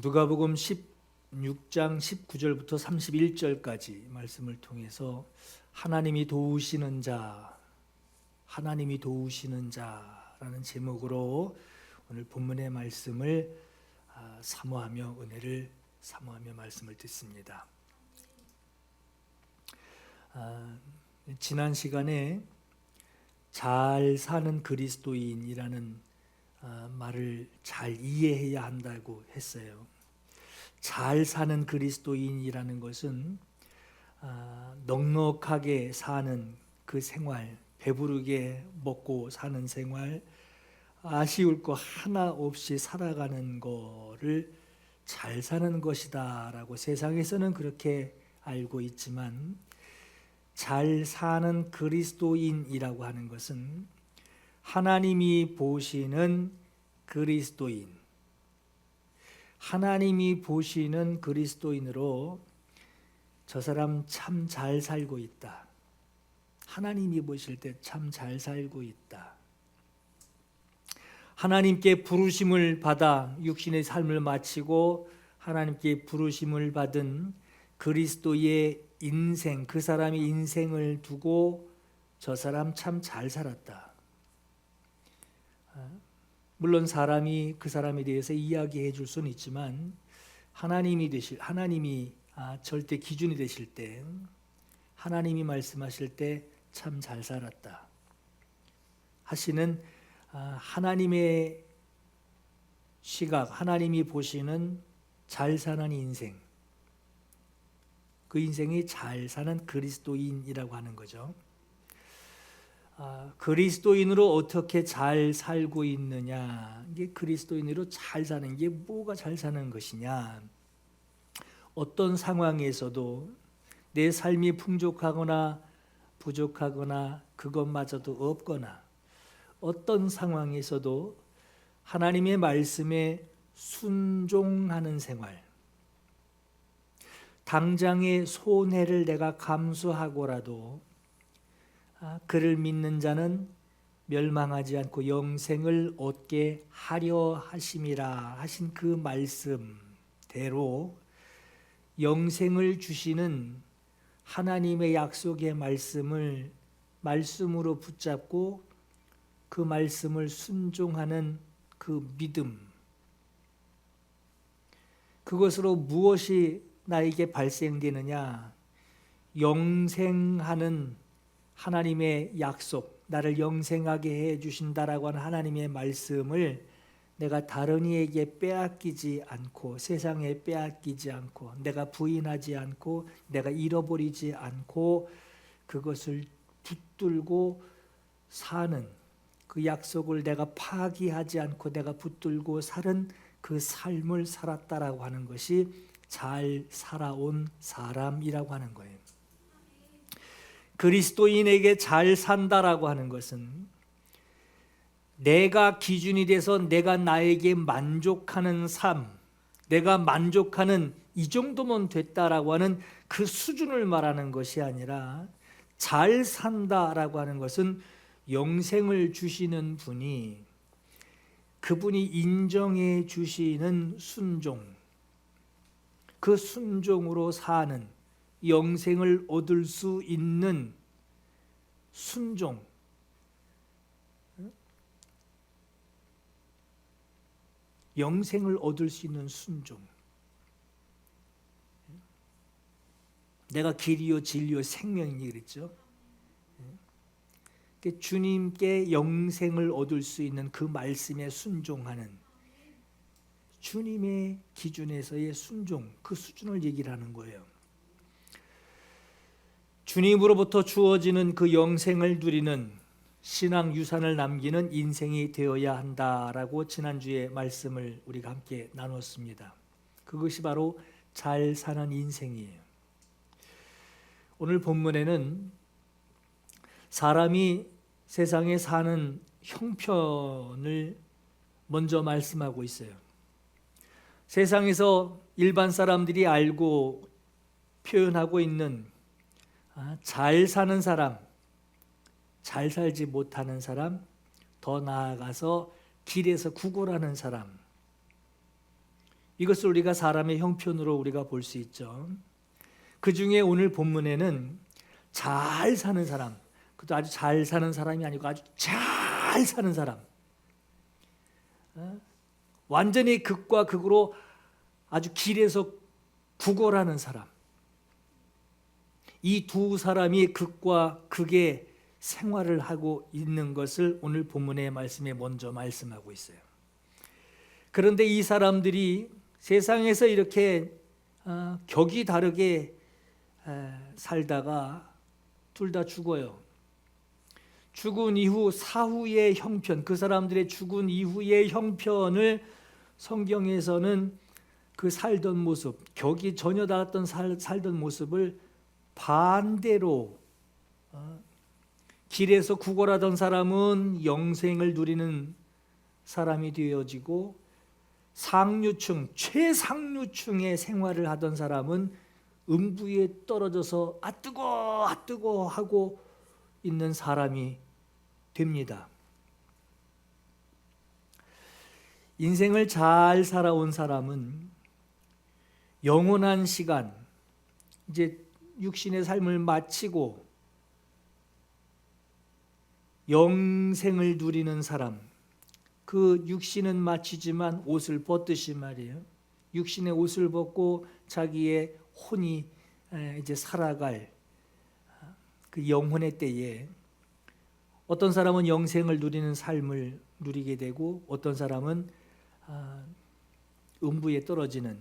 누가복음 16장 19절부터 31절까지 말씀을 통해서 하나님이 도우시는 자, 하나님이 도우시는 자라는 제목으로 오늘 본문의 말씀을 사모하며 은혜를 사모하며 말씀을 듣습니다. 지난 시간에 잘 사는 그리스도인이라는 말을 잘 이해해야 한다고 했어요. 잘 사는 그리스도인이라는 것은 넉넉하게 사는 그 생활, 배부르게 먹고 사는 생활, 아쉬울 거 하나 없이 살아가는 거를 잘 사는 것이다 라고 세상에서는 그렇게 알고 있지만, 잘 사는 그리스도인이라고 하는 것은 하나님이 보시는 그리스도인, 하나님이 보시는 그리스도인으로 저 사람 참 잘 살고 있다, 하나님이 보실 때 참 잘 살고 있다, 하나님께 부르심을 받아 육신의 삶을 마치고 하나님께 부르심을 받은 그리스도의 인생, 그 사람의 인생을 두고 저 사람 참 잘 살았다. 물론 사람이 그 사람에 대해서 이야기해 줄 수는 있지만 하나님이 절대 기준이 되실 때, 하나님이 말씀하실 때 참 잘 살았다 하시는 하나님의 시각, 하나님이 보시는 잘 사는 인생, 그 인생이 잘 사는 그리스도인이라고 하는 거죠. 그리스도인으로 어떻게 잘 살고 있느냐, 이게 그리스도인으로 잘 사는 게 뭐가 잘 사는 것이냐, 어떤 상황에서도 내 삶이 풍족하거나 부족하거나 그것마저도 없거나 어떤 상황에서도 하나님의 말씀에 순종하는 생활, 당장의 손해를 내가 감수하고라도 그를 믿는 자는 멸망하지 않고 영생을 얻게 하려 하심이라 하신 그 말씀대로 영생을 주시는 하나님의 약속의 말씀으로 붙잡고 그 말씀을 순종하는 그 믿음, 그것으로 무엇이 나에게 발생되느냐, 영생하는 하나님의 약속, 나를 영생하게 해주신다라고 하는 하나님의 말씀을 내가 다른 이에게 빼앗기지 않고, 세상에 빼앗기지 않고, 내가 부인하지 않고, 내가 잃어버리지 않고 그것을 붙들고 사는, 그 약속을 내가 파기하지 않고 내가 붙들고 사는 그 삶을 살았다라고 하는 것이 잘 살아온 사람이라고 하는 거예요. 그리스도인에게 잘 산다라고 하는 것은 내가 기준이 돼서 내가 나에게 만족하는 삶, 내가 만족하는 이 정도면 됐다라고 하는 그 수준을 말하는 것이 아니라, 잘 산다라고 하는 것은 영생을 주시는 분이, 그분이 인정해 주시는 순종, 그 순종으로 사는, 영생을 얻을 수 있는 순종, 영생을 얻을 수 있는 순종. 내가 길이요 진리요 생명이니 그랬죠. 주님께 영생을 얻을 수 있는 그 말씀에 순종하는, 주님의 기준에서의 순종, 그 수준을 얘기를 하는 거예요. 주님으로부터 주어지는 그 영생을 누리는 신앙 유산을 남기는 인생이 되어야 한다라고 지난주에 말씀을 우리가 함께 나눴습니다. 그것이 바로 잘 사는 인생이에요. 오늘 본문에는 사람이 세상에 사는 형편을 먼저 말씀하고 있어요. 세상에서 일반 사람들이 알고 표현하고 있는 잘 사는 사람, 잘 살지 못하는 사람, 더 나아가서 길에서 구걸하는 사람, 이것을 우리가 사람의 형편으로 우리가 볼 수 있죠. 그 중에 오늘 본문에는 잘 사는 사람, 그것도 아주 잘 사는 사람이 아니고 아주 잘 사는 사람, 완전히 극과 극으로 아주 길에서 구걸하는 사람, 이 두 사람이 극과 극의 생활을 하고 있는 것을 오늘 본문의 말씀에 먼저 말씀하고 있어요. 그런데 이 사람들이 세상에서 이렇게 격이 다르게 살다가 둘 다 죽어요. 죽은 이후 사후의 형편, 그 사람들의 죽은 이후의 형편을 성경에서는 그 살던 모습, 격이 전혀 달랐던 살던 모습을 반대로 길에서 구걸하던 사람은 영생을 누리는 사람이 되어지고 상류층, 최상류층의 생활을 하던 사람은 음부에 떨어져서 아 뜨거 하고 있는 사람이 됩니다. 인생을 잘 살아온 사람은 영원한 시간, 이제 육신의 삶을 마치고 영생을 누리는 사람, 그 육신은 마치지만 옷을 벗듯이 말이에요. 육신의 옷을 벗고 자기의 혼이 이제 살아갈 그 영혼의 때에 어떤 사람은 영생을 누리는 삶을 누리게 되고 어떤 사람은 음부에 떨어지는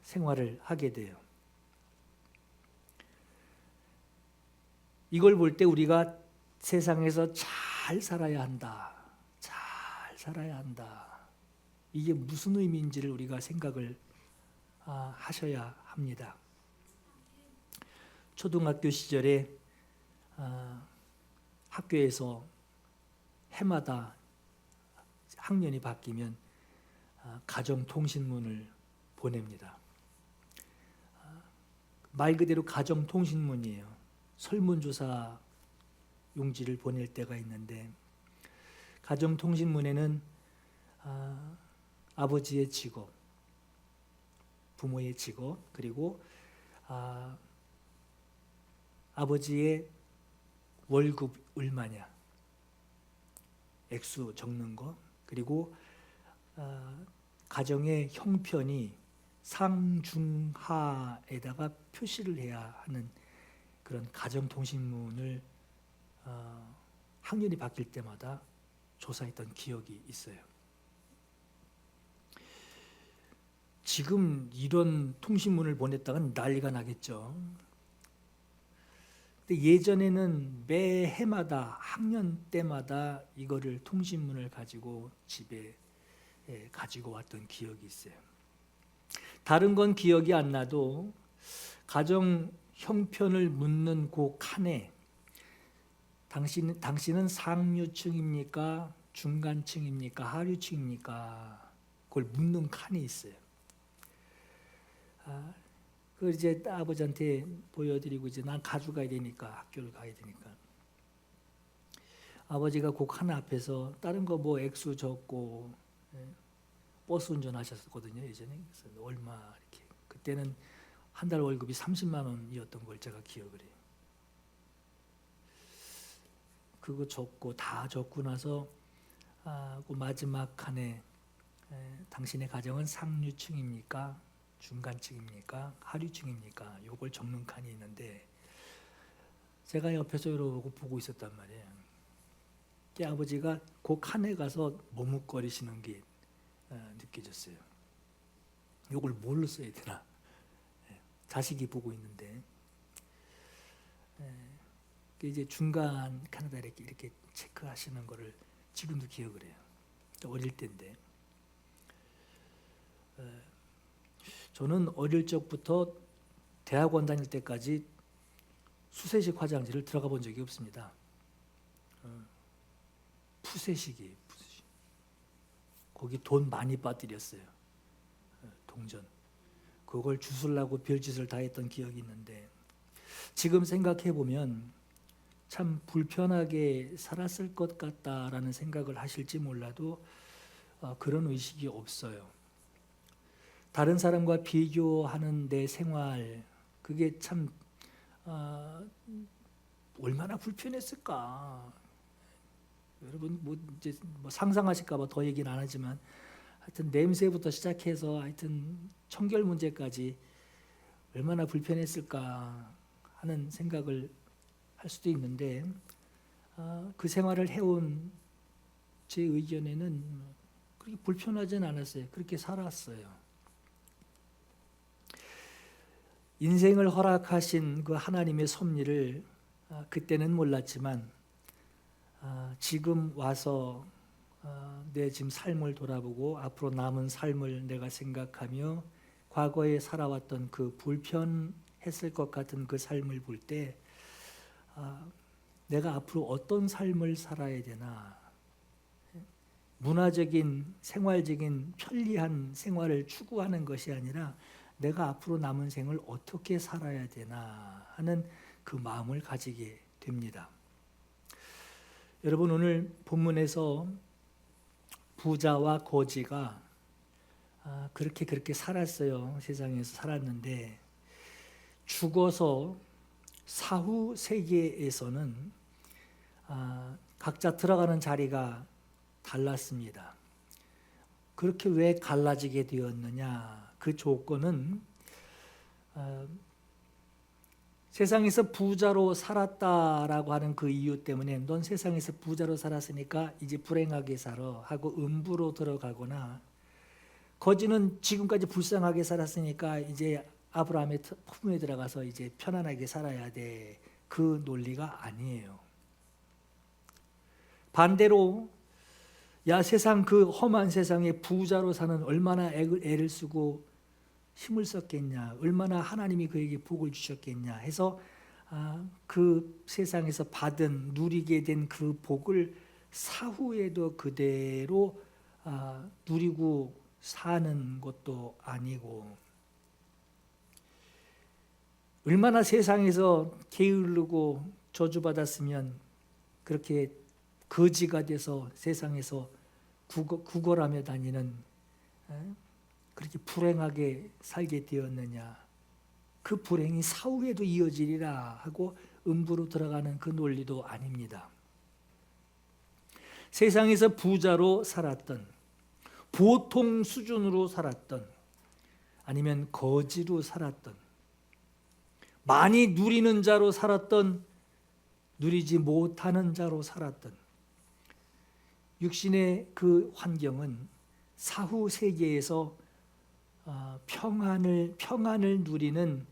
생활을 하게 돼요. 이걸 볼 때 우리가 세상에서 잘 살아야 한다. 잘 살아야 한다. 이게 무슨 의미인지를 우리가 생각을 하셔야 합니다. 초등학교 시절에 학교에서 해마다 학년이 바뀌면 가정통신문을 보냅니다. 말 그대로 가정통신문이에요. 설문조사 용지를 보낼 때가 있는데 가정통신문에는 아버지의 직업, 부모의 직업, 그리고 아버지의 월급 얼마냐 액수 적는 거, 그리고 가정의 형편이 상중하에다가 표시를 해야 하는 그런 가정통신문을 학년이 바뀔 때마다 조사했던 기억이 있어요. 지금 이런 통신문을 보냈다간 난리가 나겠죠. 근데 예전에는 매 해마다 학년 때마다 이거를 통신문을 가지고 집에 가지고 왔던 기억이 있어요. 다른 건 기억이 안 나도 가정 형편을 묻는 그 칸에 당신은 상류층입니까? 중간층입니까? 하류층입니까? 그걸 묻는 칸이 있어요. 그걸 이제 아버지한테 보여드리고 이제 난 가져가야 되니까 학교를 가야 되니까 아버지가 그 칸 앞에서 다른 거 뭐 액수 적고 버스 운전하셨거든요 예전에. 그래서 얼마 이렇게 그때는 한 달 월급이 30만 원이었던 걸 제가 기억을 해요. 그거 적고 다 적고 나서 그 마지막 칸에 당신의 가정은 상류층입니까? 중간층입니까? 하류층입니까? 요걸 적는 칸이 있는데 제가 옆에서 이러고 보고 있었단 말이에요. 아버지가 그 칸에 가서 머뭇거리시는 게 느껴졌어요. 요걸 뭘로 써야 되나? 자식이 보고 있는데 이제 중간 칸에다 이렇게 체크하시는 거를 지금도 기억을 해요. 어릴 때인데 저는 어릴 적부터 대학원 다닐 때까지 수세식 화장실을 들어가 본 적이 없습니다. 푸세식이에요. 푸세식. 거기 돈 많이 빠뜨렸어요. 동전. 그걸 주술라고 별짓을 다 했던 기억이 있는데 지금 생각해 보면 참 불편하게 살았을 것 같다라는 생각을 하실지 몰라도 그런 의식이 없어요. 다른 사람과 비교하는 내 생활, 그게 참 얼마나 불편했을까. 여러분 이제 상상하실까봐 더 얘기는 안 하지만, 하여튼 냄새부터 시작해서 하여튼 청결 문제까지 얼마나 불편했을까 하는 생각을 할 수도 있는데, 그 생활을 해온 제 의견에는 그렇게 불편하진 않았어요. 그렇게 살았어요. 인생을 허락하신 그 하나님의 섭리를 그때는 몰랐지만, 지금 와서 내 지금 삶을 돌아보고 앞으로 남은 삶을 내가 생각하며 과거에 살아왔던 그 불편했을 것 같은 그 삶을 볼 때, 내가 앞으로 어떤 삶을 살아야 되나, 문화적인 생활적인 편리한 생활을 추구하는 것이 아니라 내가 앞으로 남은 생을 어떻게 살아야 되나 하는 그 마음을 가지게 됩니다. 여러분, 오늘 본문에서 부자와 거지가 그렇게 살았어요. 세상에서 살았는데, 죽어서 사후 세계에서는 각자 들어가는 자리가 달랐습니다. 그렇게 왜 갈라지게 되었느냐? 그 조건은 세상에서 부자로 살았다라고 하는 그 이유 때문에, 넌 세상에서 부자로 살았으니까 이제 불행하게 살아 하고 음부로 들어가거나, 거지는 지금까지 불쌍하게 살았으니까 이제 아브라함의 품에 들어가서 이제 편안하게 살아야 돼, 그 논리가 아니에요. 반대로, 야, 세상 그 험한 세상에 부자로 사는 얼마나 애를 쓰고 힘을 썼겠냐, 얼마나 하나님이 그에게 복을 주셨겠냐 해서 그 세상에서 받은, 누리게 된 그 복을 사후에도 그대로 누리고 사는 것도 아니고, 얼마나 세상에서 게으르고 저주받았으면 그렇게 거지가 돼서 세상에서 구걸하며 다니는, 그렇게 불행하게 살게 되었느냐. 그 불행이 사후에도 이어지리라 하고 음부로 들어가는 그 논리도 아닙니다. 세상에서 부자로 살았던, 보통 수준으로 살았던, 아니면 거지로 살았던, 많이 누리는 자로 살았던, 누리지 못하는 자로 살았던, 육신의 그 환경은 사후 세계에서 평안을 누리는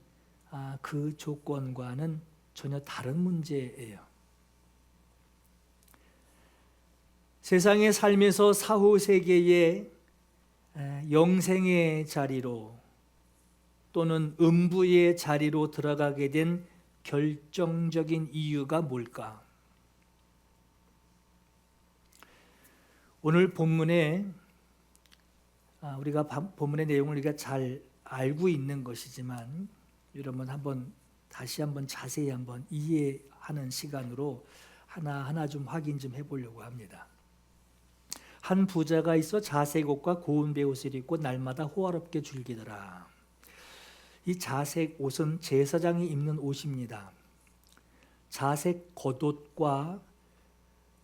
그 조건과는 전혀 다른 문제예요. 세상의 삶에서 사후 세계의 영생의 자리로 또는 음부의 자리로 들어가게 된 결정적인 이유가 뭘까? 오늘 본문에 우리가 본문의 내용을 우리가 잘 알고 있는 것이지만, 여러분 다시 한번 자세히 한번 이해하는 시간으로 하나하나 좀 확인 좀 해보려고 합니다. 한 부자가 있어 자색 옷과 고운 베옷을 입고 날마다 호화롭게 즐기더라. 이 자색 옷은 제사장이 입는 옷입니다. 자색 겉옷과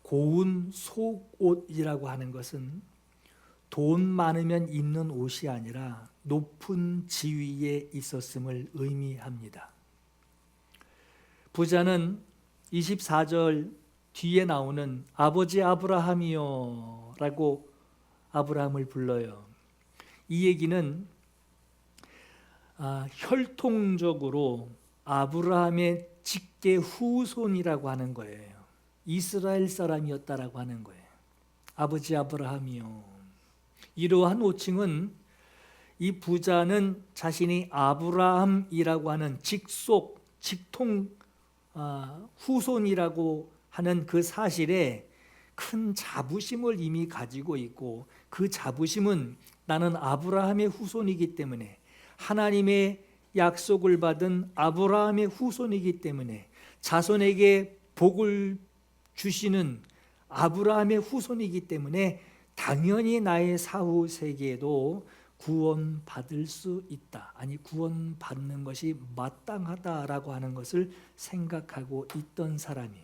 고운 속옷이라고 하는 것은 돈 많으면 입는 옷이 아니라 높은 지위에 있었음을 의미합니다. 부자는 24절 뒤에 나오는 아버지 아브라함이요 라고 아브라함을 불러요. 이 얘기는 혈통적으로 아브라함의 직계 후손이라고 하는 거예요. 이스라엘 사람이었다라고 하는 거예요. 아버지 아브라함이요. 이러한 호칭은, 이 부자는 자신이 아브라함이라고 하는 직통 후손이라고 하는 그 사실에 큰 자부심을 이미 가지고 있고, 그 자부심은 나는 아브라함의 후손이기 때문에, 하나님의 약속을 받은 아브라함의 후손이기 때문에, 자손에게 복을 주시는 아브라함의 후손이기 때문에 당연히 나의 사후 세계에도 구원받을 수 있다. 아니 구원받는 것이 마땅하다라고 하는 것을 생각하고 있던 사람이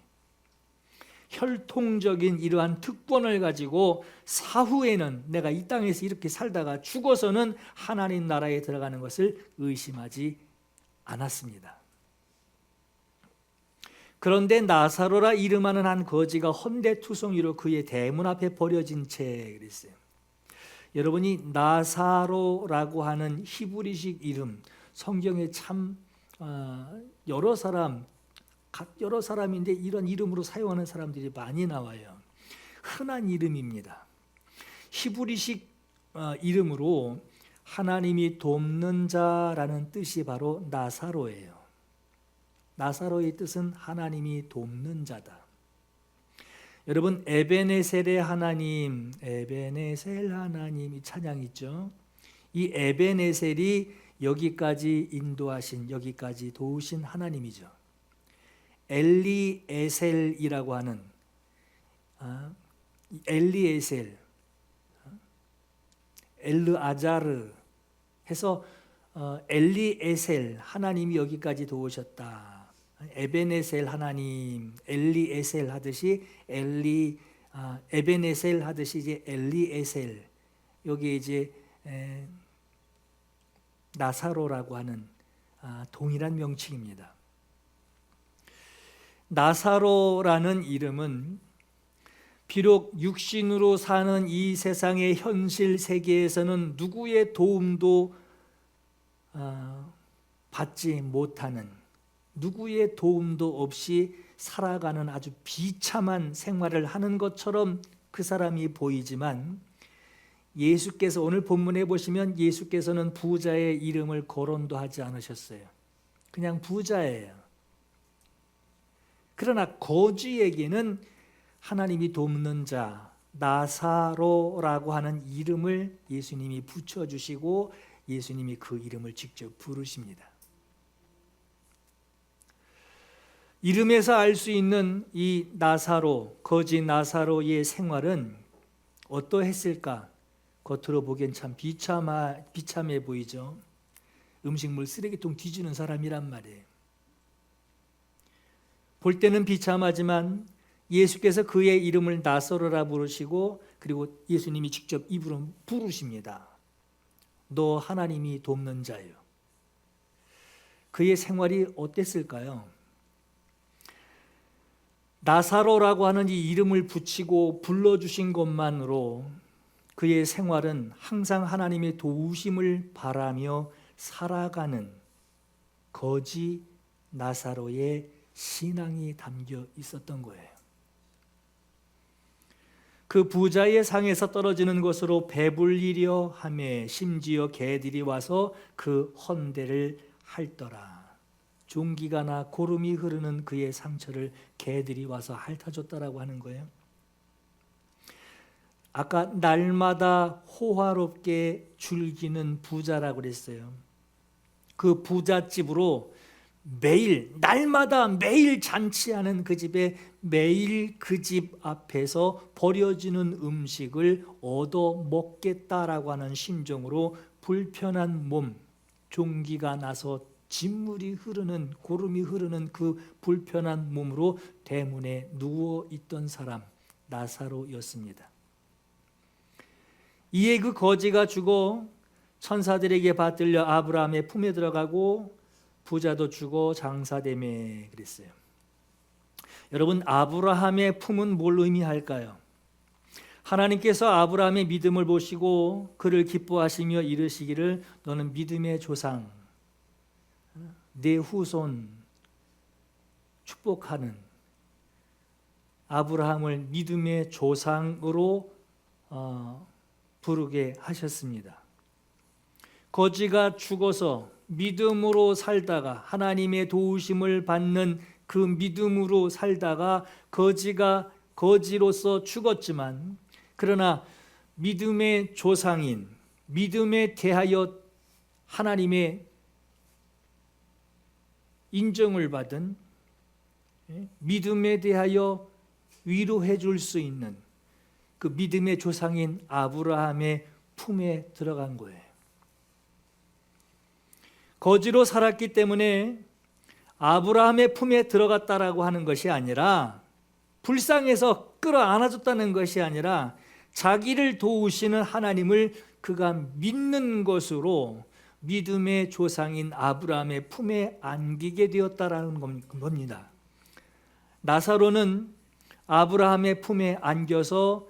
혈통적인 이러한 특권을 가지고 사후에는 내가 이 땅에서 이렇게 살다가 죽어서는 하나님 나라에 들어가는 것을 의심하지 않았습니다. 그런데 나사로라 이름하는 한 거지가 헌데투성이로 그의 대문 앞에 버려진 채 그랬어요. 여러분이 나사로라고 하는 히브리식 이름, 성경에 참 여러 사람인데 이런 이름으로 사용하는 사람들이 많이 나와요. 흔한 이름입니다. 히브리식 이름으로 하나님이 돕는 자라는 뜻이 바로 나사로예요. 나사로의 뜻은 하나님이 돕는 자다. 여러분 에베네셀의 하나님, 에베네셀 하나님 이 찬양 있죠? 이 에베네셀이 여기까지 인도하신, 여기까지 도우신 하나님이죠. 엘리에셀이라고 하는 엘리에셀, 엘르아자르 해서 엘리에셀 하나님이 여기까지 도우셨다. 에베네셀 하나님, 엘리에셀 하듯이 에베네셀 하듯이 이제 엘리에셀, 여기 이제 나사로라고 하는 동일한 명칭입니다. 나사로라는 이름은 비록 육신으로 사는 이 세상의 현실 세계에서는 누구의 도움도 받지 못하는, 누구의 도움도 없이 살아가는 아주 비참한 생활을 하는 것처럼 그 사람이 보이지만, 예수께서 오늘 본문에 보시면 예수께서는 부자의 이름을 거론도 하지 않으셨어요. 그냥 부자예요. 그러나 거지에게는 하나님이 돕는 자 나사로라고 하는 이름을 예수님이 붙여주시고 예수님이 그 이름을 직접 부르십니다. 이름에서 알 수 있는 이 나사로, 거지 나사로의 생활은 어떠했을까? 겉으로 보기엔 참 비참해 보이죠. 음식물 쓰레기통 뒤지는 사람이란 말이에요. 볼 때는 비참하지만 예수께서 그의 이름을 나사로라 부르시고, 그리고 예수님이 직접 입으로 부르십니다. 너 하나님이 돕는 자요. 그의 생활이 어땠을까요? 나사로라고 하는 이 이름을 붙이고 불러주신 것만으로 그의 생활은 항상 하나님의 도우심을 바라며 살아가는 거지 나사로의 신앙이 담겨 있었던 거예요. 그 부자의 상에서 떨어지는 것으로 배불리려 하매 심지어 개들이 와서 그 헌대를 핥더라. 종기가 나 고름이 흐르는 그의 상처를 개들이 와서 핥아줬다라고 하는 거예요. 아까 날마다 호화롭게 즐기는 부자라고 그랬어요. 그 부잣집으로 매일 날마다 매일 잔치하는 그 집에 매일 그 집 앞에서 버려지는 음식을 얻어 먹겠다라고 하는 심정으로 불편한 몸, 종기가 나서 진물이 흐르는, 고름이 흐르는 그 불편한 몸으로 대문에 누워 있던 사람 나사로였습니다. 이에 그 거지가 죽어 천사들에게 받들려 아브라함의 품에 들어가고 부자도 죽어 장사되매 그랬어요. 여러분, 아브라함의 품은 뭘 의미할까요? 하나님께서 아브라함의 믿음을 보시고 그를 기뻐하시며 이르시기를 너는 믿음의 조상, 내 후손 축복하는 아브라함을 믿음의 조상으로 부르게 하셨습니다. 거지가 죽어서 믿음으로 살다가 하나님의 도우심을 받는 그 믿음으로 살다가 거지가 거지로서 죽었지만, 그러나 믿음의 조상인, 믿음에 대하여 하나님의 인정을 받은, 믿음에 대하여 위로해 줄 수 있는 그 믿음의 조상인 아브라함의 품에 들어간 거예요. 거지로 살았기 때문에 아브라함의 품에 들어갔다라고 하는 것이 아니라, 불쌍해서 끌어안아줬다는 것이 아니라 자기를 도우시는 하나님을 그가 믿는 것으로 믿음의 조상인 아브라함의 품에 안기게 되었다라는 겁니다. 나사로는 아브라함의 품에 안겨서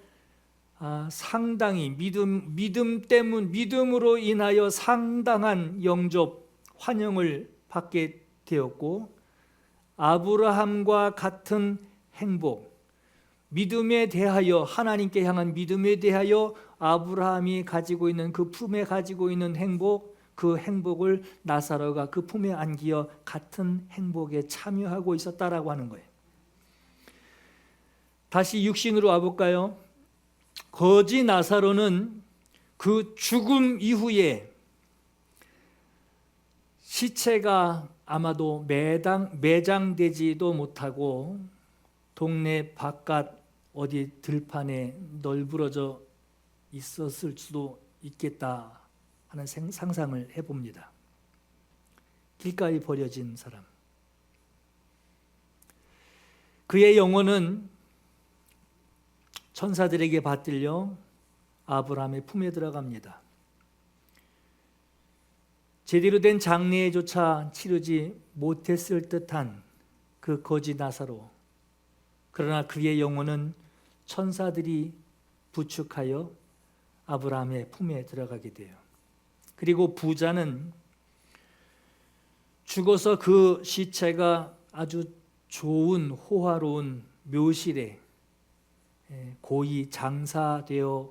상당히 믿음으로 인하여 상당한 영접 환영을 받게 되었고, 아브라함과 같은 행복, 믿음에 대하여, 하나님께 향한 믿음에 대하여 아브라함이 가지고 있는 그 품에 가지고 있는 행복, 그 행복을 나사로가 그 품에 안기어 같은 행복에 참여하고 있었다라고 하는 거예요. 다시 육신으로 와볼까요? 거지 나사로는 그 죽음 이후에 시체가 아마도 매장되지도 못하고 동네 바깥 어디 들판에 널브러져 있었을 수도 있겠다 하는 상상을 해봅니다. 길가에 버려진 사람. 그의 영혼은 천사들에게 받들려 아브라함의 품에 들어갑니다. 제대로 된 장례조차 치르지 못했을 듯한 그 거지 나사로, 그러나 그의 영혼은 천사들이 부축하여 아브라함의 품에 들어가게 돼요. 그리고 부자는 죽어서 그 시체가 아주 좋은 호화로운 묘실에 고이 장사되어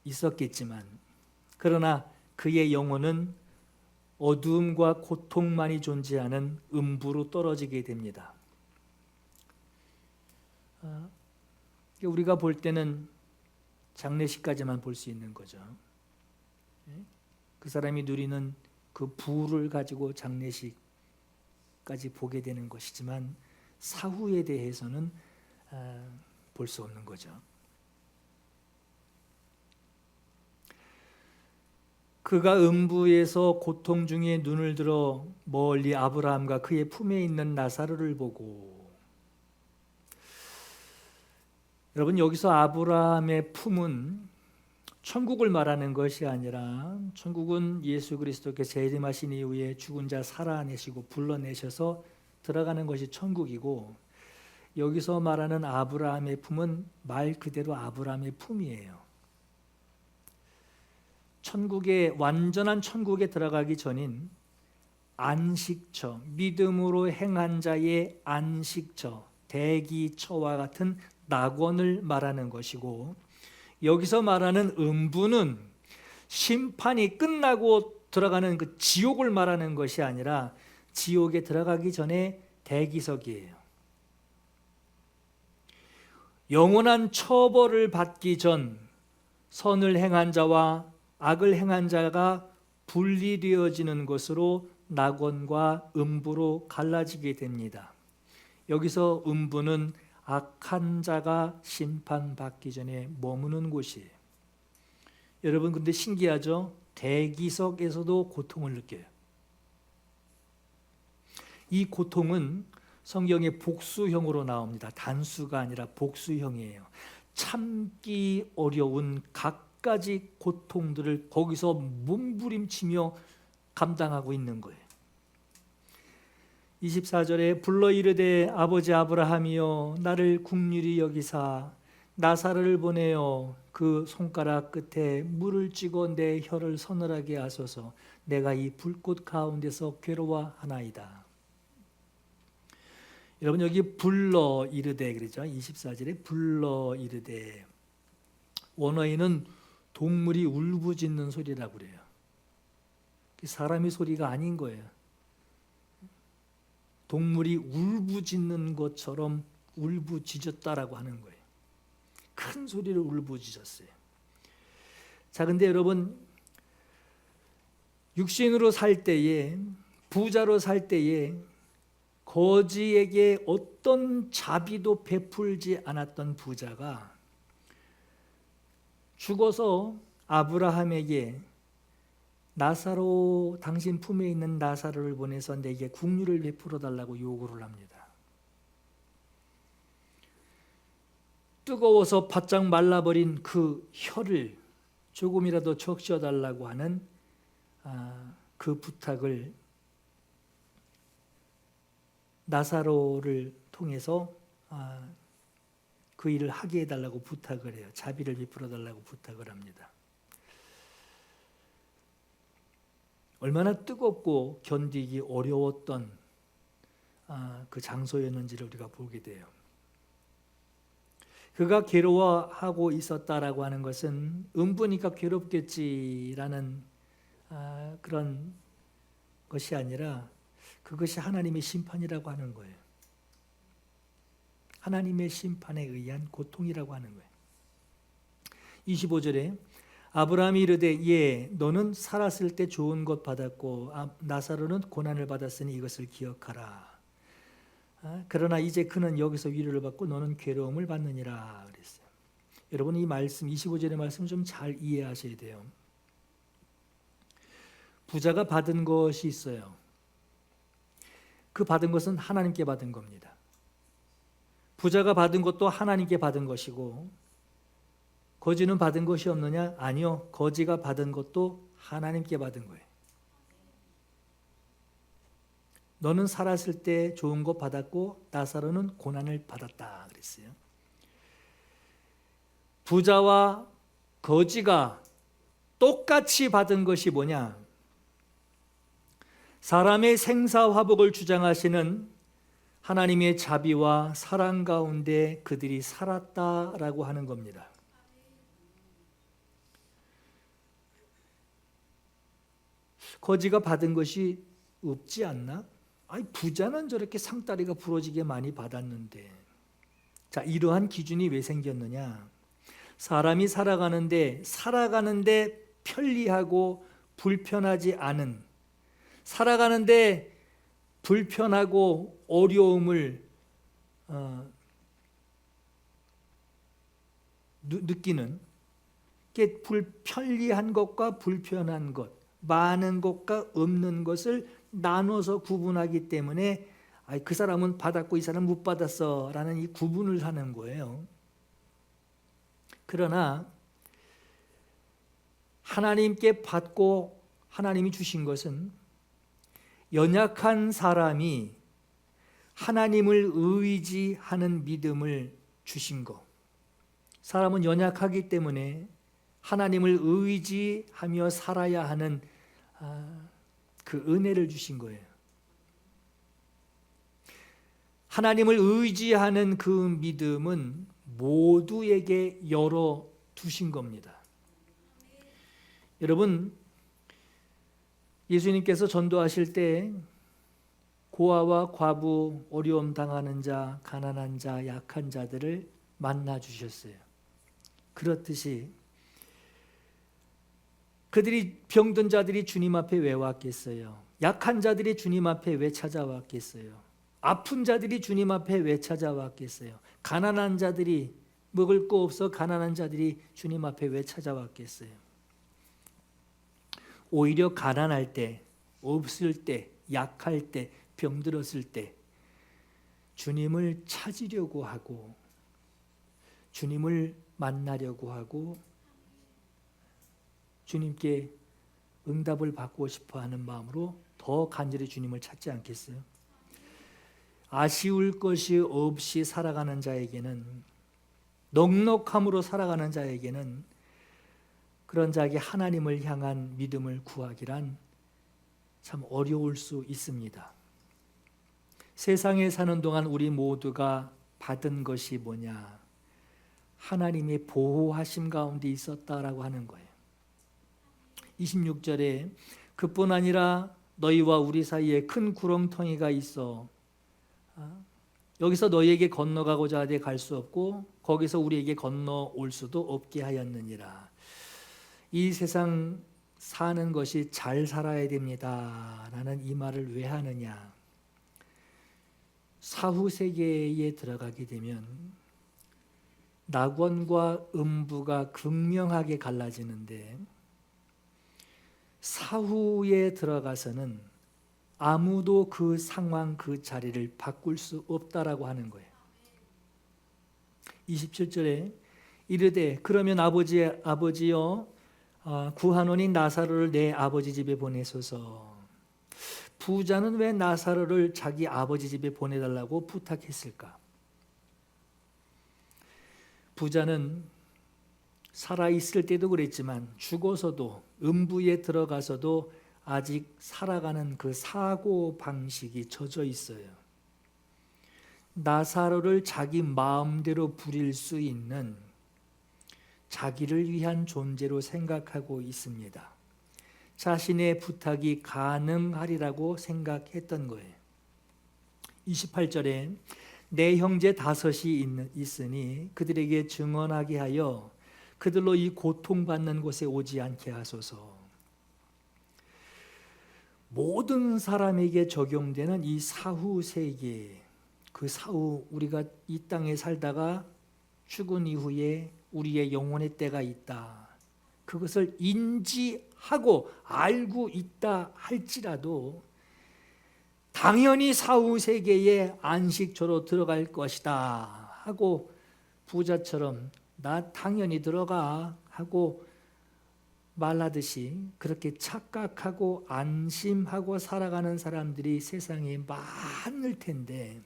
있었겠지만, 그러나 그의 영혼은 어두움과 고통만이 존재하는 음부로 떨어지게 됩니다. 우리가 볼 때는 장례식까지만 볼 수 있는 거죠. 그 사람이 누리는 그 부를 가지고 장례식까지 보게 되는 것이지만, 사후에 대해서는 볼 수 없는 거죠. 그가 음부에서 고통 중에 눈을 들어 멀리 아브라함과 그의 품에 있는 나사로를 보고, 여러분, 여기서 아브라함의 품은 천국을 말하는 것이 아니라, 천국은 예수 그리스도께서 재림하신 이후에 죽은 자 살아내시고 불러내셔서 들어가는 것이 천국이고, 여기서 말하는 아브라함의 품은 말 그대로 아브라함의 품이에요. 완전한 천국에 들어가기 전인 안식처, 믿음으로 행한 자의 안식처, 대기처와 같은 낙원을 말하는 것이고, 여기서 말하는 음부는 심판이 끝나고 들어가는 그 지옥을 말하는 것이 아니라 지옥에 들어가기 전에 대기석이에요. 영원한 처벌을 받기 전 선을 행한 자와 악을 행한 자가 분리되어지는 것으로 낙원과 음부로 갈라지게 됩니다. 여기서 음부는 악한 자가 심판받기 전에 머무는 곳이에요. 여러분, 근데 신기하죠? 대기석에서도 고통을 느껴요. 이 고통은 성경의 복수형으로 나옵니다. 단수가 아니라 복수형이에요. 참기 어려운 각가지 고통들을 거기서 몸부림치며 감당하고 있는 거예요. 24절에 불러 이르되 아버지 아브라함이여 나를 긍휼히 여기사 나사로를 보내어 그 손가락 끝에 물을 찍어 내 혀를 서늘하게 하소서. 내가 이 불꽃 가운데서 괴로워하나이다. 여러분, 여기 불러 이르되 그러죠. 24절에 불러 이르되, 원어에는 동물이 울부짖는 소리라고 그래요. 사람의 소리가 아닌 거예요. 동물이 울부짖는 것처럼 울부짖었다라고 하는 거예요. 큰 소리를 울부짖었어요. 자, 근데 여러분, 육신으로 살 때에, 부자로 살 때에 거지에게 어떤 자비도 베풀지 않았던 부자가 죽어서 아브라함에게 나사로 당신 품에 있는 나사로를 보내서 내게 국류를 베풀어 달라고 요구를 합니다. 뜨거워서 바짝 말라버린 그 혀를 조금이라도 적셔 달라고 하는 그 부탁을 나사로를 통해서 그 일을 하게 해달라고 부탁을 해요. 자비를 베풀어 달라고 부탁을 합니다. 얼마나 뜨겁고 견디기 어려웠던 그 장소였는지를 우리가 보게 돼요. 그가 괴로워하고 있었다라고 하는 것은 음부니까 괴롭겠지라는 그런 것이 아니라 그것이 하나님의 심판이라고 하는 거예요. 하나님의 심판에 의한 고통이라고 하는 거예요. 25절에 아브라함이 이르되 예 너는 살았을 때 좋은 것 받았고 나사로는 고난을 받았으니 이것을 기억하라. 그러나 이제 그는 여기서 위로를 받고 너는 괴로움을 받느니라 그랬어요. 여러분 이 말씀 25절의 말씀 좀 잘 이해하셔야 돼요. 부자가 받은 것이 있어요. 그 받은 것은 하나님께 받은 겁니다. 부자가 받은 것도 하나님께 받은 것이고 거지는 받은 것이 없느냐? 아니요. 거지가 받은 것도 하나님께 받은 거예요. 너는 살았을 때 좋은 것 받았고 나사로는 고난을 받았다 그랬어요. 부자와 거지가 똑같이 받은 것이 뭐냐? 사람의 생사화복을 주장하시는 하나님의 자비와 사랑 가운데 그들이 살았다라고 하는 겁니다. 거지가 받은 것이 없지 않나? 아니 부자는 저렇게 상다리가 부러지게 많이 받았는데. 자, 이러한 기준이 왜 생겼느냐? 사람이 살아가는데 편리하고 불편하지 않은, 살아가는데 불편하고 어려움을 느끼는 게 편리한 것과 불편한 것, 많은 것과 없는 것을 나눠서 구분하기 때문에 그 사람은 받았고 이 사람은 못 받았어 라는 이 구분을 하는 거예요. 그러나 하나님께 받고 하나님이 주신 것은 연약한 사람이 하나님을 의지하는 믿음을 주신 것. 사람은 연약하기 때문에 하나님을 의지하며 살아야 하는 그 은혜를 주신 거예요. 하나님을 의지하는 그 믿음은 모두에게 열어 두신 겁니다. 여러분, 예수님께서 전도하실 때 고아와 과부, 어려움 당하는 자, 가난한 자, 약한 자들을 만나 주셨어요. 그렇듯이 그들이 병든 자들이 주님 앞에 왜 왔겠어요? 약한 자들이 주님 앞에 왜 찾아왔겠어요? 아픈 자들이 주님 앞에 왜 찾아왔겠어요? 가난한 자들이 먹을 거 없어 가난한 자들이 주님 앞에 왜 찾아왔겠어요? 오히려 가난할 때, 없을 때, 약할 때, 병들었을 때 주님을 찾으려고 하고 주님을 만나려고 하고 주님께 응답을 받고 싶어 하는 마음으로 더 간절히 주님을 찾지 않겠어요? 아쉬울 것이 없이 살아가는 자에게는, 넉넉함으로 살아가는 자에게는 그런 자에게 하나님을 향한 믿음을 구하기란 참 어려울 수 있습니다. 세상에 사는 동안 우리 모두가 받은 것이 뭐냐? 하나님의 보호하심 가운데 있었다라고 하는 거예요. 26절에 그뿐 아니라 너희와 우리 사이에 큰 구렁텅이가 있어 여기서 너희에게 건너가고자 하되 갈 수 없고 거기서 우리에게 건너올 수도 없게 하였느니라. 이 세상 사는 것이 잘 살아야 됩니다 라는 이 말을 왜 하느냐? 사후 세계에 들어가게 되면 낙원과 음부가 극명하게 갈라지는데 사후에 들어가서는 아무도 그 상황 그 자리를 바꿀 수 없다라고 하는 거예요. 27절에 이르되 그러면 아버지여 구하노니 나사로를 내 아버지 집에 보내소서. 부자는 왜 나사로를 자기 아버지 집에 보내달라고 부탁했을까? 부자는 살아있을 때도 그랬지만 죽어서도 음부에 들어가서도 아직 살아가는 그 사고 방식이 젖어 있어요. 나사로를 자기 마음대로 부릴 수 있는 자기를 위한 존재로 생각하고 있습니다. 자신의 부탁이 가능하리라고 생각했던 거예요. 28절에 내 형제 5이 있으니 그들에게 증언하게 하여 그들로 이 고통받는 곳에 오지 않게 하소서. 모든 사람에게 적용되는 이 사후 세계, 그 사후 우리가 이 땅에 살다가 죽은 이후에 우리의 영혼의 때가 있다. 그것을 인지하고 알고 있다 할지라도 당연히 사후 세계의 안식처로 들어갈 것이다 하고 부자처럼 나 당연히 들어가 하고 말하듯이 그렇게 착각하고 안심하고 살아가는 사람들이 세상에 많을 텐데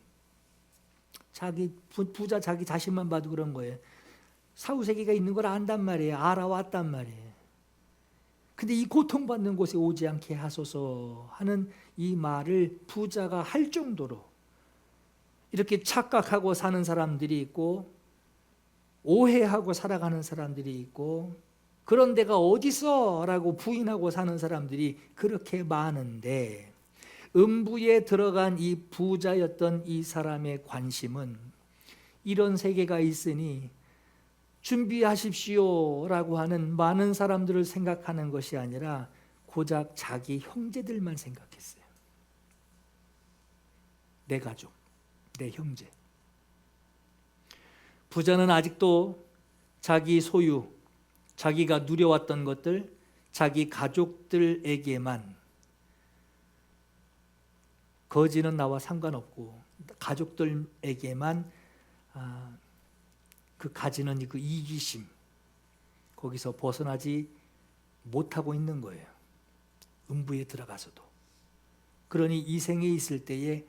부자 자기 자신만 봐도 그런 거예요. 사후세계가 있는 걸 안단 말이에요. 알아왔단 말이에요. 근데 이 고통받는 곳에 오지 않게 하소서 하는 이 말을 부자가 할 정도로 이렇게 착각하고 사는 사람들이 있고 오해하고 살아가는 사람들이 있고 그런 데가 어디서? 라고 부인하고 사는 사람들이 그렇게 많은데 음부에 들어간 이 부자였던 이 사람의 관심은 이런 세계가 있으니 준비하십시오 라고 하는 많은 사람들을 생각하는 것이 아니라 고작 자기 형제들만 생각했어요. 내 가족, 내 형제. 부자는 아직도 자기 소유, 자기가 누려왔던 것들, 자기 가족들에게만, 거지는 나와 상관없고 가족들에게만 그 가지는 그 이기심, 거기서 벗어나지 못하고 있는 거예요. 음부에 들어가서도. 그러니 이 생에 있을 때에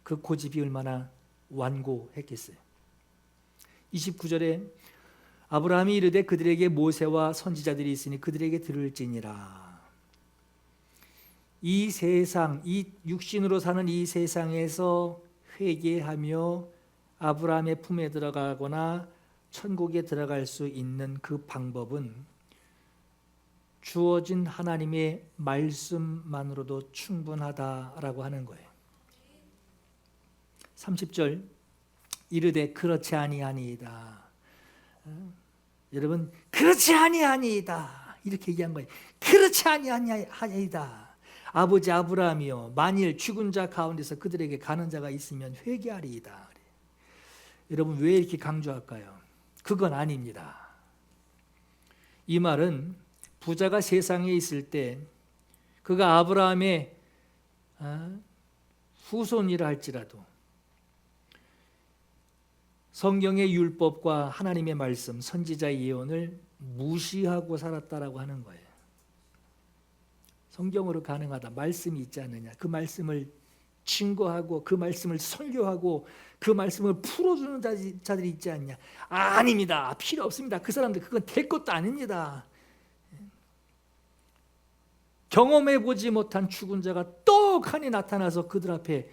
그 고집이 얼마나 완고했겠어요. 29절에 아브라함이 이르되 그들에게 모세와 선지자들이 있으니 그들에게 들을지니라. 이 세상, 이 육신으로 사는 이 세상에서 회개하며 아브라함의 품에 들어가거나 천국에 들어갈 수 있는 그 방법은 주어진 하나님의 말씀만으로도 충분하다라고 하는 거예요. 30절 이르되 그렇지 아니하니이다. 여러분 그렇지 아니하니이다 이렇게 얘기한 거예요. 그렇지 아니하니이다. 아버지 아브라함이여 만일 죽은 자 가운데서 그들에게 가는 자가 있으면 회개하리이다. 여러분 왜 이렇게 강조할까요? 그건 아닙니다. 이 말은 부자가 세상에 있을 때 그가 아브라함의 후손이라 할지라도 성경의 율법과 하나님의 말씀, 선지자의 예언을 무시하고 살았다라고 하는 거예요. 성경으로 가능하다. 말씀이 있지 않느냐. 그 말씀을 증거하고 그 말씀을 설교하고 그 말씀을 풀어주는 자들이 있지 않냐. 아닙니다. 필요 없습니다. 그 사람들 그건 될 것도 아닙니다. 경험해보지 못한 죽은 자가 떡하니 나타나서 그들 앞에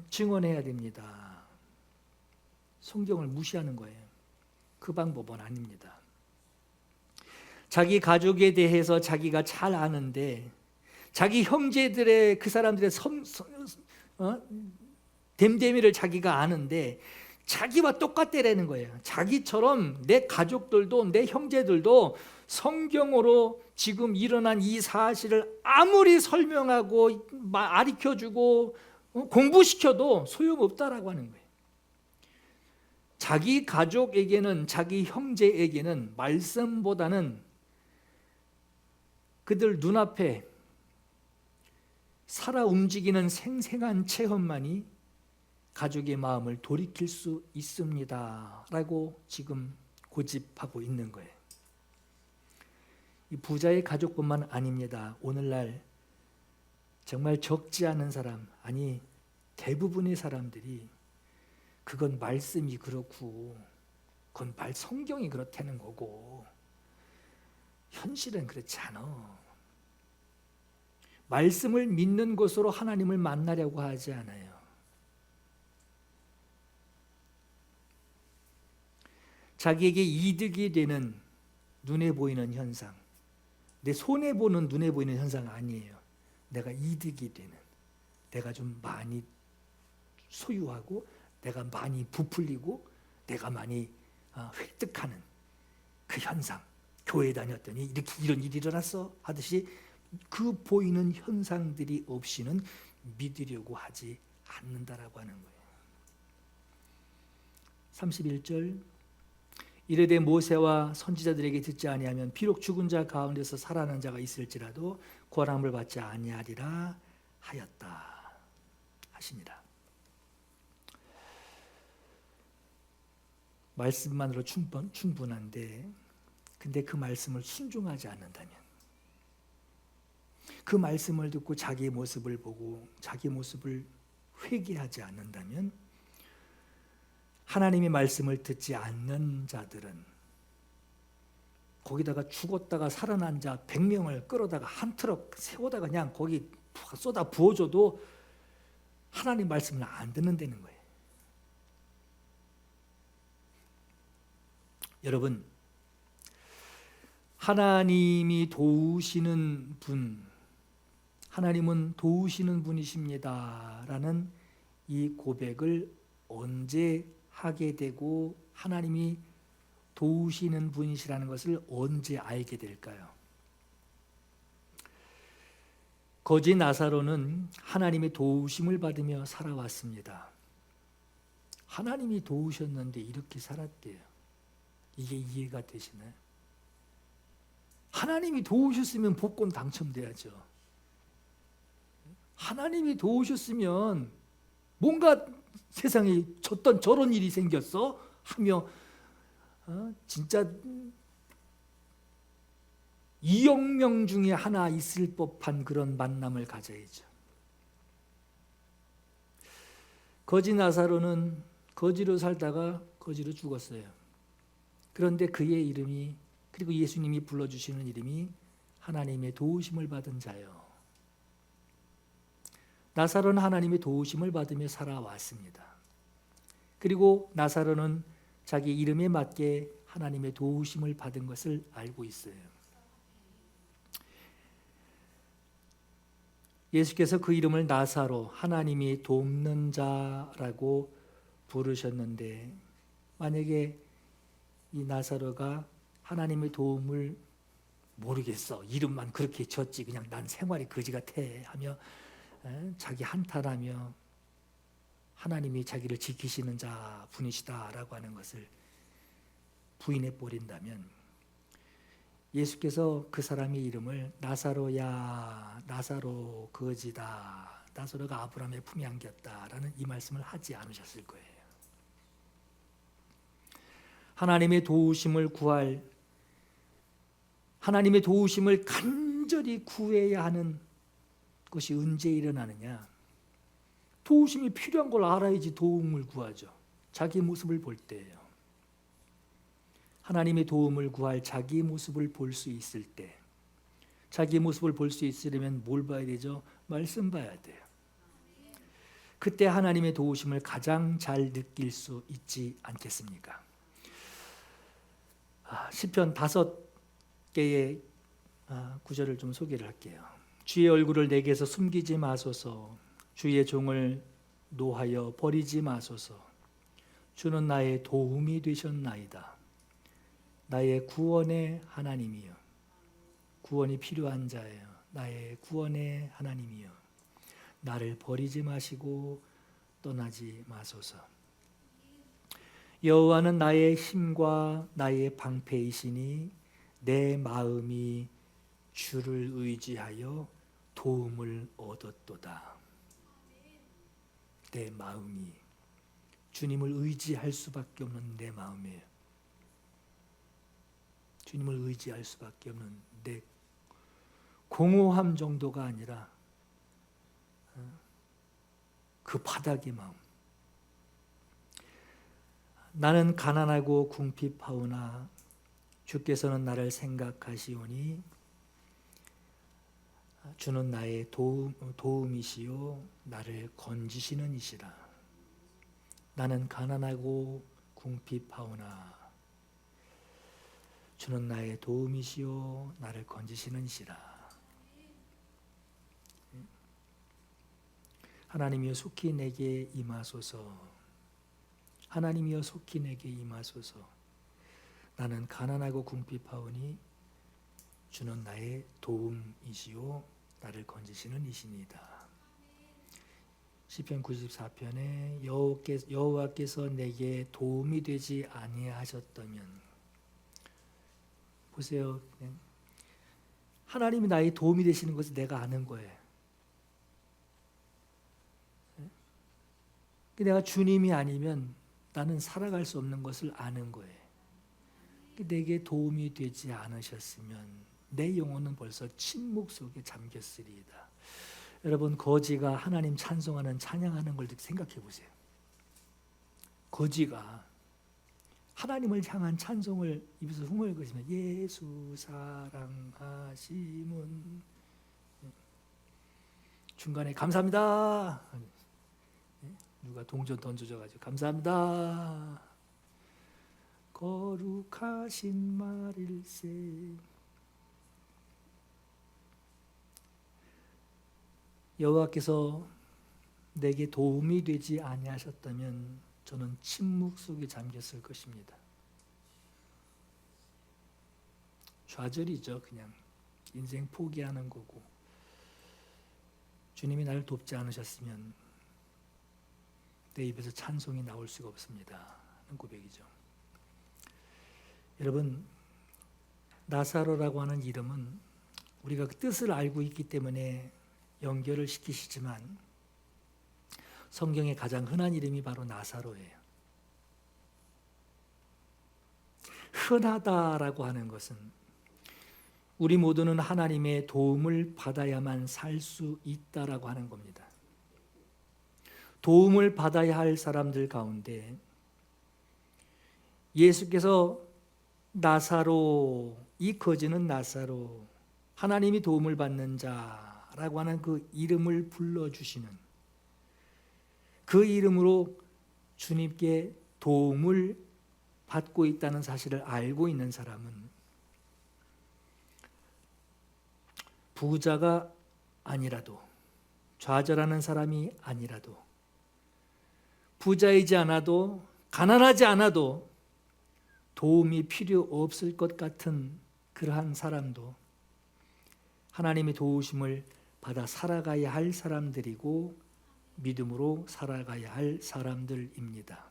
증언해야 됩니다. 성경을 무시하는 거예요. 그 방법은 아닙니다. 자기 가족에 대해서 자기가 잘 아는데 자기 형제들의 그 사람들의 됨됨이를 자기가 아는데 자기와 똑같다라는 거예요. 자기처럼 내 가족들도 내 형제들도 성경으로 지금 일어난 이 사실을 아무리 설명하고 가르쳐주고 공부시켜도 소용없다라고 하는 거예요. 자기 가족에게는, 자기 형제에게는 말씀보다는 그들 눈앞에 살아 움직이는 생생한 체험만이 가족의 마음을 돌이킬 수 있습니다 라고 지금 고집하고 있는 거예요. 이 부자의 가족뿐만 아닙니다. 오늘날 정말 적지 않은 사람, 아니 대부분의 사람들이 그건 말씀이 그렇고 그건 성경이 그렇다는 거고 현실은 그렇지 않아. 말씀을 믿는 것으로 하나님을 만나려고 하지 않아요. 자기에게 이득이 되는 눈에 보이는 현상, 내 손해보는 눈에 보이는 현상 아니에요. 내가 이득이 되는, 내가 좀 많이 소유하고 내가 많이 부풀리고 내가 많이 획득하는 그 현상. 교회 다녔더니 이렇게 이런 일이 일어났어 하듯이 그 보이는 현상들이 없이는 믿으려고 하지 않는다라고 하는 거예요. 31절 이르되 모세와 선지자들에게 듣지 아니하면 비록 죽은 자 가운데서 살아난 자가 있을지라도 구원함을 받지 아니하리라 하였다 하시니라. 말씀만으로 충분한데 근데 그 말씀을 순종하지 않는다면, 그 말씀을 듣고 자기의 모습을 보고 자기 모습을 회개하지 않는다면 하나님의 말씀을 듣지 않는 자들은 거기다가 죽었다가 살아난 자 100명을 끌어다가 한 트럭 세워다가 그냥 거기 쏟아 부어줘도 하나님 말씀을 안 듣는다는 거예요. 여러분, 하나님이 도우시는 분, 하나님은 도우시는 분이십니다 라는 이 고백을 언제 하게 되고 하나님이 도우시는 분이시라는 것을 언제 알게 될까요? 거지 나사로는 하나님의 도우심을 받으며 살아왔습니다. 하나님이 도우셨는데 이렇게 살았대요. 이게 이해가 되시나요? 하나님이 도우셨으면 복권 당첨돼야죠. 하나님이 도우셨으면 뭔가 세상에 저런 일이 생겼어? 하며 진짜 2억 명 중에 하나 있을 법한 그런 만남을 가져야죠. 거지 나사로는 거지로 살다가 거지로 죽었어요. 그런데 그의 이름이, 그리고 예수님이 불러주시는 이름이 하나님의 도우심을 받은 자요. 나사로는 하나님의 도우심을 받으며 살아왔습니다. 그리고 나사로는 자기 이름에 맞게 하나님의 도우심을 받은 것을 알고 있어요. 예수께서 그 이름을 나사로, 하나님이 돕는 자라고 부르셨는데, 만약에 이 나사로가 하나님의 도움을 모르겠어, 이름만 그렇게 졌지, 그냥 난 생활이 거지 같아 하며 자기 한탄하며 하나님이 자기를 지키시는 자 분이시다라고 하는 것을 부인해 버린다면, 예수께서 그 사람의 이름을 나사로야, 나사로 거지다, 나사로가 아브라함의 품에 안겼다라는 이 말씀을 하지 않으셨을 거예요. 하나님의 도우심을 구할, 하나님의 도우심을 간절히 구해야 하는 것이 언제 일어나느냐? 도우심이 필요한 걸 알아야지 도움을 구하죠. 자기 모습을 볼 때예요. 하나님의 도움을 구할 자기 모습을 볼 수 있을 때, 자기 모습을 볼 수 있으려면 뭘 봐야 되죠? 말씀 봐야 돼요. 그때 하나님의 도우심을 가장 잘 느낄 수 있지 않겠습니까? 시편 5개의 구절을 좀 소개를 할게요. 주의 얼굴을 내게서 숨기지 마소서. 주의 종을 노하여 버리지 마소서. 주는 나의 도움이 되셨나이다. 나의 구원의 하나님이여. 구원이 필요한 자예요. 나의 구원의 하나님이여. 나를 버리지 마시고 떠나지 마소서. 여호와는 나의 힘과 나의 방패이시니 내 마음이 주를 의지하여 도움을 얻었도다. 내 마음이 주님을 의지할 수밖에 없는 내 마음이에요. 주님을 의지할 수밖에 없는 내 공허함 정도가 아니라 그 바닥의 마음. 나는 가난하고 궁핍하오나 주께서는 나를 생각하시오니 주는 나의 도움이시요 나를 건지시는 이시라. 나는 가난하고 궁핍하오나 주는 나의 도움이시요 나를 건지시는 이시라. 하나님이여 속히 내게 임하소서. 하나님이여 속히 내게 임하소서. 나는 가난하고 궁핍하오니 주는 나의 도움이시요 나를 건지시는 이시니이다. 시편 94편에 여호와께서 내게 도움이 되지 아니하셨다면, 보세요. 하나님이 나의 도움이 되시는 것을 내가 아는 거예요. 내가 주님이 아니면 나는 살아갈 수 없는 것을 아는 거예요. 내게 도움이 되지 않으셨으면 내 영혼은 벌써 침묵 속에 잠겼으리이다. 여러분, 거지가 하나님 찬송하는 찬양하는 걸 생각해 보세요. 거지가 하나님을 향한 찬송을 입에서 흥얼거리며 예수 사랑하심은, 중간에 감사합니다, 누가 동전 던져줘가지고 감사합니다, 거룩하신 말일세. 여호와께서 내게 도움이 되지 아니하셨다면 저는 침묵 속에 잠겼을 것입니다. 좌절이죠. 그냥 인생 포기하는 거고, 주님이 나를 돕지 않으셨으면 내 입에서 찬송이 나올 수가 없습니다 하는 고백이죠. 여러분, 나사로라고 하는 이름은 우리가 그 뜻을 알고 있기 때문에 연결을 시키시지만 성경에 가장 흔한 이름이 바로 나사로예요. 흔하다라고 하는 것은 우리 모두는 하나님의 도움을 받아야만 살 수 있다라고 하는 겁니다. 도움을 받아야 할 사람들 가운데 예수께서 나사로, 이 거지는 나사로, 하나님이 도움을 받는 자라고 하는 그 이름을 불러주시는, 그 이름으로 주님께 도움을 받고 있다는 사실을 알고 있는 사람은 부자가 아니라도, 좌절하는 사람이 아니라도, 부자이지 않아도, 가난하지 않아도 도움이 필요 없을 것 같은 그러한 사람도 하나님의 도우심을 받아 살아가야 할 사람들이고 믿음으로 살아가야 할 사람들입니다.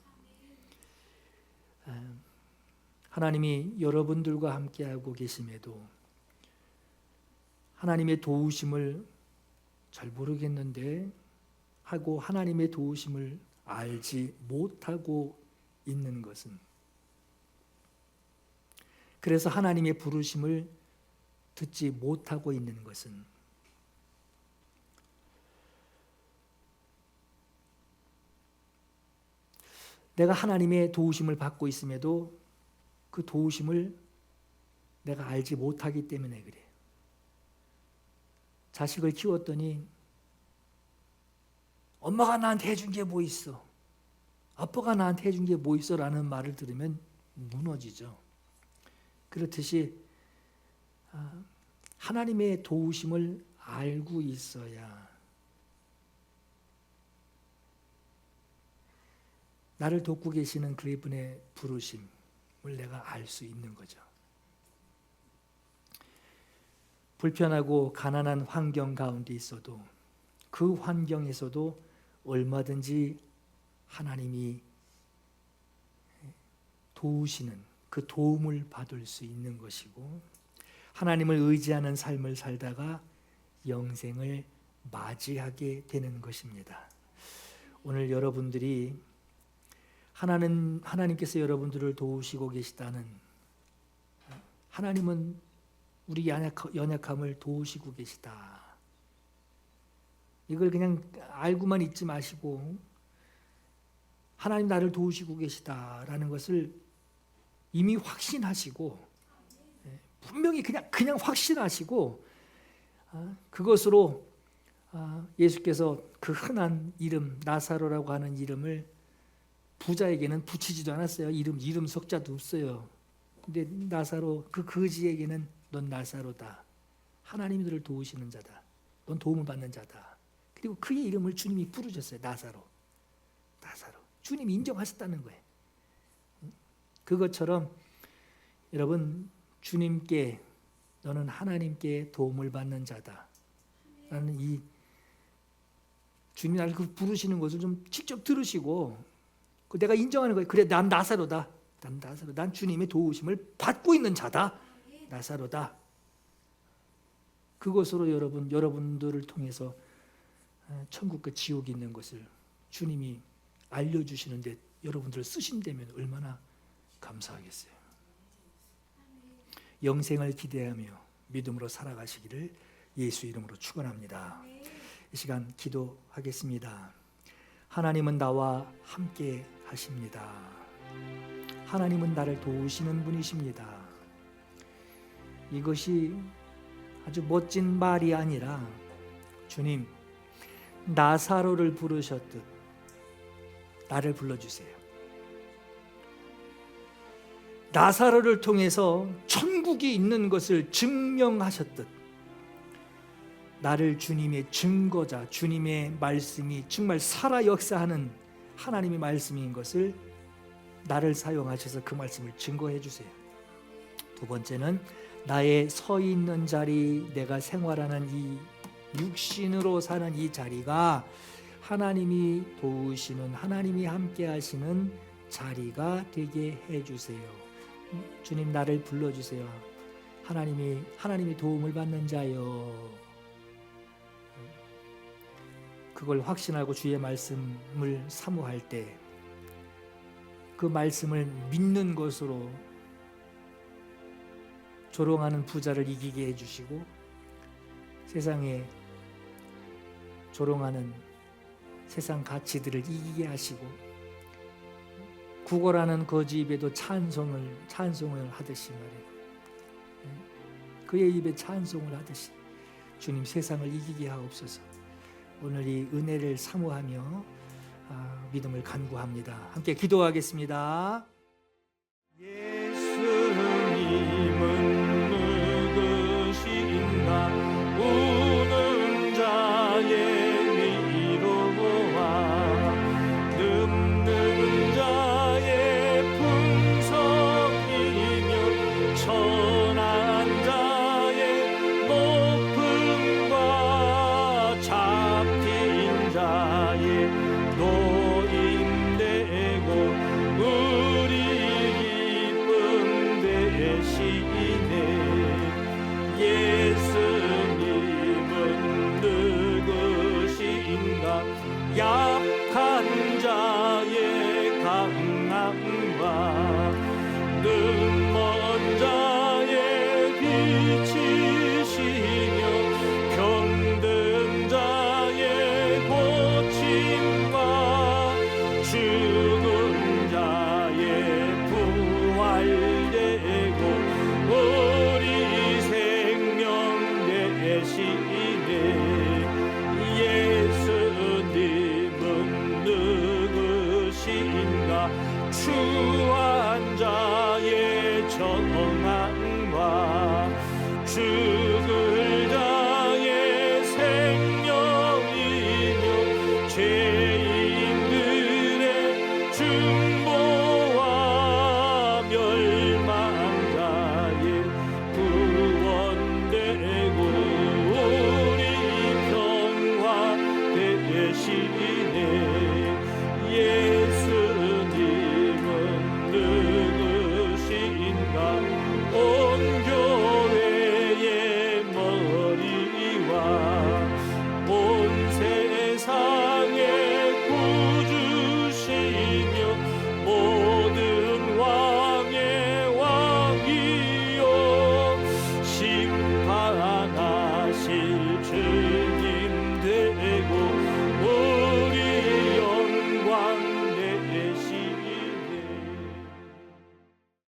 하나님이 여러분들과 함께하고 계심에도 하나님의 도우심을 잘 모르겠는데 하고 하나님의 도우심을 알지 못하고 있는 것은, 그래서 하나님의 부르심을 듣지 못하고 있는 것은 내가 하나님의 도우심을 받고 있음에도 그 도우심을 내가 알지 못하기 때문에 그래. 자식을 키웠더니 엄마가 나한테 해준 게 뭐 있어? 아빠가 나한테 해준 게 뭐 있어? 라는 말을 들으면 무너지죠. 그렇듯이 하나님의 도우심을 알고 있어야 나를 돕고 계시는 그분의 부르심을 내가 알 수 있는 거죠. 불편하고 가난한 환경 가운데 있어도 그 환경에서도 얼마든지 하나님이 도우시는 그 도움을 받을 수 있는 것이고 하나님을 의지하는 삶을 살다가 영생을 맞이하게 되는 것입니다. 오늘 여러분들이 하나님께서 여러분들을 도우시고 계시다는, 하나님은 우리 연약함을 도우시고 계시다, 이걸 그냥 알고만 있지 마시고 하나님 나를 도우시고 계시다라는 것을 이미 확신하시고, 분명히 그냥 확신하시고, 그것으로 예수께서 그 흔한 이름 나사로라고 하는 이름을 부자에게는 붙이지도 않았어요. 이름 석자도 없어요. 근데 나사로, 그 거지에게는 넌 나사로다, 하나님이 너를 도우시는 자다, 넌 도움을 받는 자다. 그리고 그의 이름을 주님이 부르셨어요. 나사로. 주님이 인정하셨다는 거예요. 그것처럼 여러분, 주님께, 너는 하나님께 도움을 받는 자다 라는 이 주님이 나를 부르시는 것을 좀 직접 들으시고, 내가 인정하는 거예요. 그래, 난 나사로다. 난 주님의 도우심을 받고 있는 자다. 나사로다. 그것으로 여러분들을 통해서 천국과 지옥이 있는 것을 주님이 알려주시는데 여러분들을 쓰신다면 얼마나 감사하겠어요. 영생을 기대하며 믿음으로 살아가시기를 예수 이름으로 축원합니다. 이 시간 기도하겠습니다. 하나님은 나와 함께 하십니다. 하나님은 나를 도우시는 분이십니다. 이것이 아주 멋진 말이 아니라 주님, 나사로를 부르셨듯 나를 불러주세요. 나사로를 통해서 천국이 있는 것을 증명하셨듯 나를 주님의 증거자, 주님의 말씀이 정말 살아 역사하는 하나님의 말씀인 것을 나를 사용하셔서 그 말씀을 증거해 주세요. 두 번째는 나의 서 있는 자리, 내가 생활하는 이 육신으로 사는 이 자리가 하나님이 도우시는, 하나님이 함께 하시는 자리가 되게 해주세요. 주님, 나를 불러주세요. 하나님이 도움을 받는 자요. 그걸 확신하고 주의 말씀을 사모할 때 그 말씀을 믿는 것으로 조롱하는 부자를 이기게 해주시고, 세상에 조롱하는 세상 가치들을 이기게 하시고, 구걸하는 거지 입에도 찬송을 하듯이 말이에요. 그의 입에 찬송을 하듯이 주님, 세상을 이기게 하옵소서. 오늘 이 은혜를 사모하며 믿음을 간구합니다. 함께 기도하겠습니다.